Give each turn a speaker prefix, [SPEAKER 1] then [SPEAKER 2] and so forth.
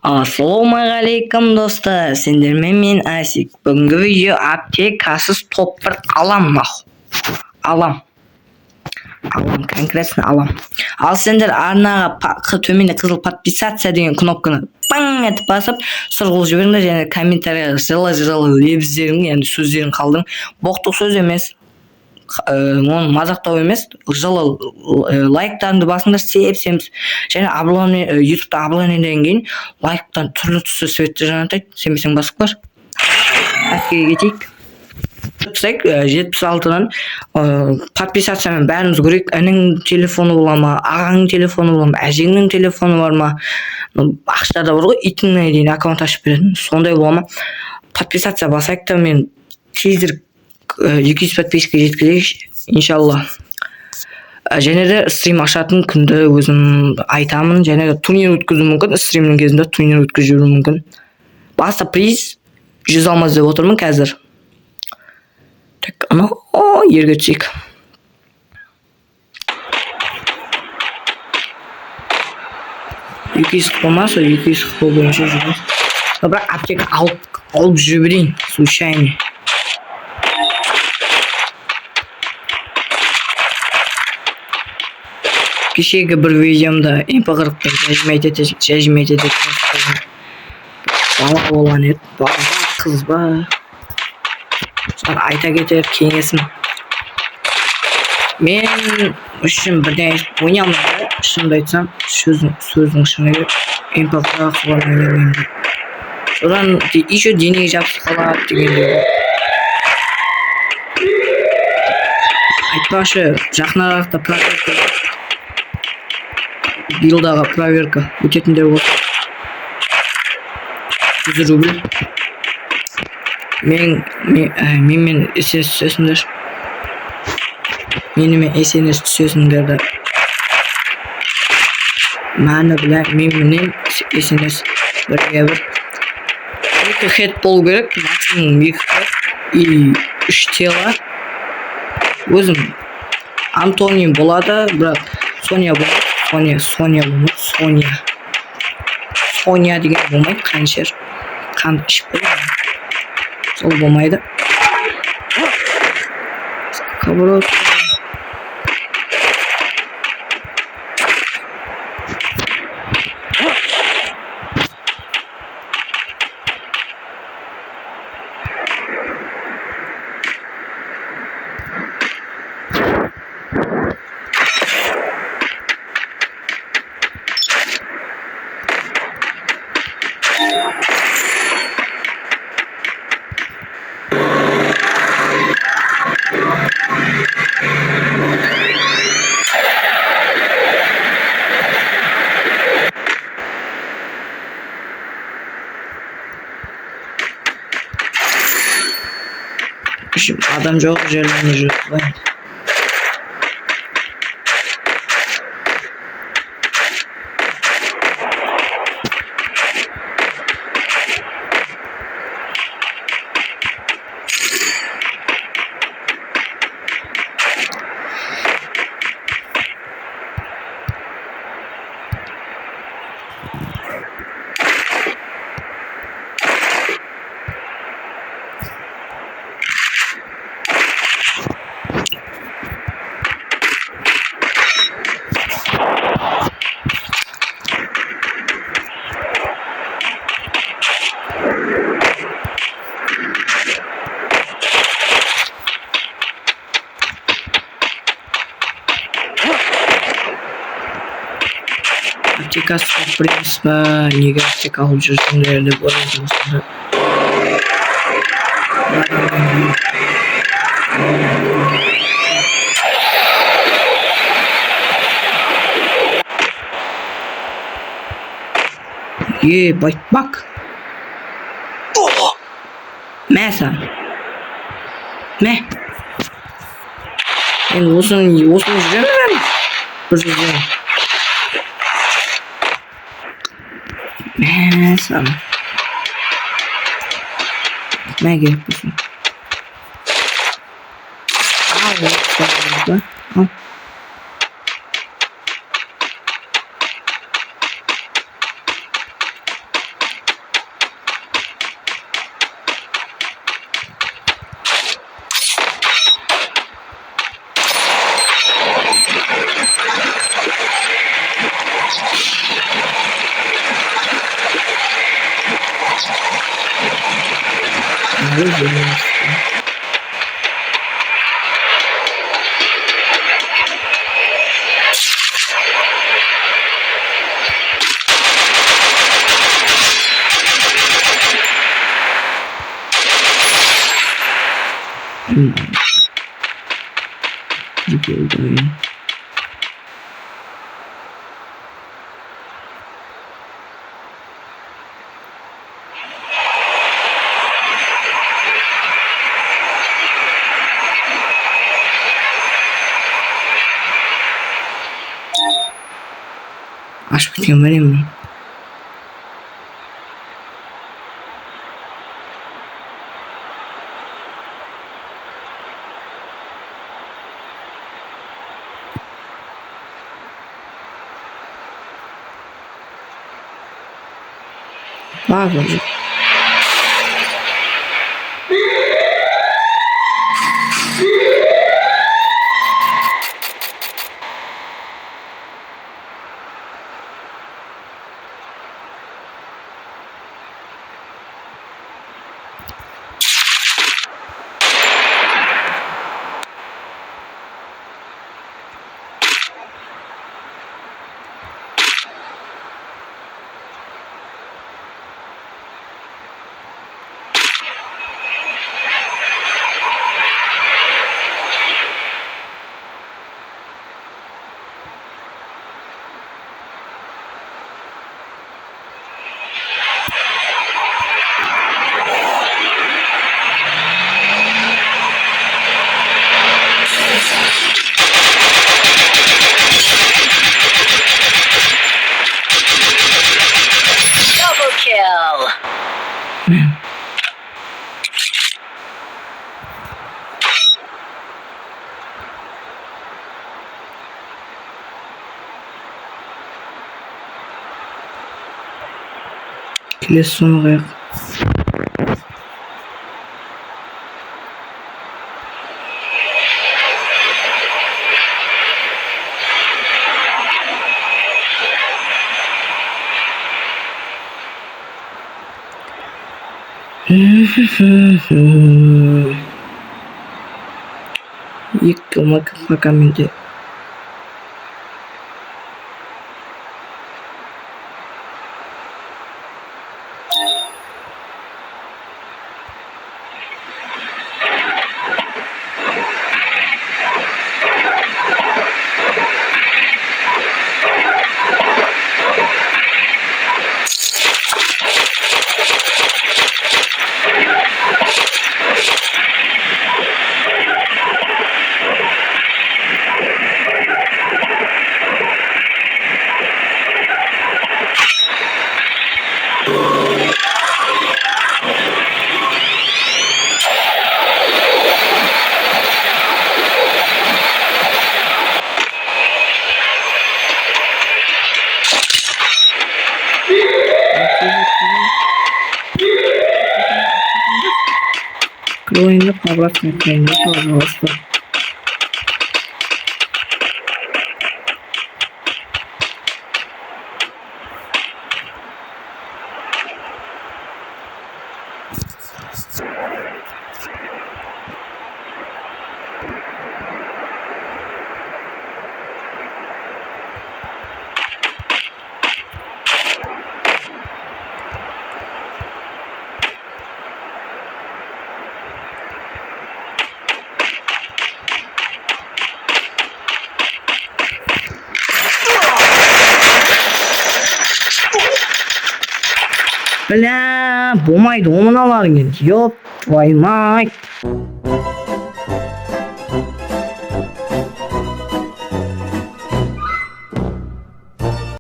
[SPEAKER 1] Assalomualaikum do'stlar. Sendermen men Asik. Bugungi video aptekasiz top 1 alam nahv. Alam. Alam konkretно alam. Al sender arnaga төменде кызыл подписаться деген кнопканы паң етіп басып, сұрғылып жіберіңдер және комментарийға жылы лебіздерің, яғни сөздерің қалдырың. Боқтық сөз емес. Оны мазақтау емес, жылы лайктарыңды басыңдар, сеп-семіз. Және ютубта абонеден кейін лайктан түрлі түсті светтер жанатайды. Сенбесең басып бар. Әскерге кетейік. 76-дан подписациямен бәріміз көрейік. Інің телефоны бола ма, ағаңның телефоны бола ма, әжеңнің телефоны бар ма? Ақшада бар ғой, итіңнен дейін аккаунт ашып беретін. Сондай бола ма? Подписация басайық та мен тезір 200 подписка жеткізейік, иншалла. Және де стрим ашатын күнді өзім айтамын. Және де турнир өткізу мүмкін. Стримнің кезінде турнир өткізу мүмкін. Басты приз 100 алмаз деп отырмын қазір. Так, ерге түсейік. Екі есік болмаса, екі есік бол бойынша жүрміз. Бірақ аптека алып жүрейін, случайно. Кешегі бір видеомда MP40-пен жәжім етеді. Бала болған еді, бала қыз ба. Айта кетер кеңесім. Мен үшін бірден ойнай алмайды. Шынымды айтсам, сөздің шыны керек. MP40 қылған ойнаймын. Содан еще денег жабысы қалады дегенде. Айтпашы, жақынарақта проверка. Билдағы проверка өтетіндер болды. 100 рубль. Менімен СС түсесіңдер. Менімен СНС түсесіңдер. Мәні білә, менімен СНС бірге бір. 2 хед болу керек, максимум 2 хед и 3 тела. Өзім Антоний болады, бірақ Соня болады. Соня болмайды, Соня деген болмайды, қаншер. Қанды ішіп қоймайды. Сол болмайды. Қабырот. Adam жоқ жерлеріне жүріп. Аптекасы принцип па, неге аптека алып жүрсіңдер деп ойлайсыңдар. Байтбак. Мәса. Мә. Мен осыны жүремін. Бір жүремін. Мәсам. Мә керек болсын. Ал. Aç bakayım vereyim mi? Var mı? Kilesini oraya. Yıkılmak makamıydı. Oyunda parlak mekanında fazlası. Bля, бумай, думаналар, ёб твою мать.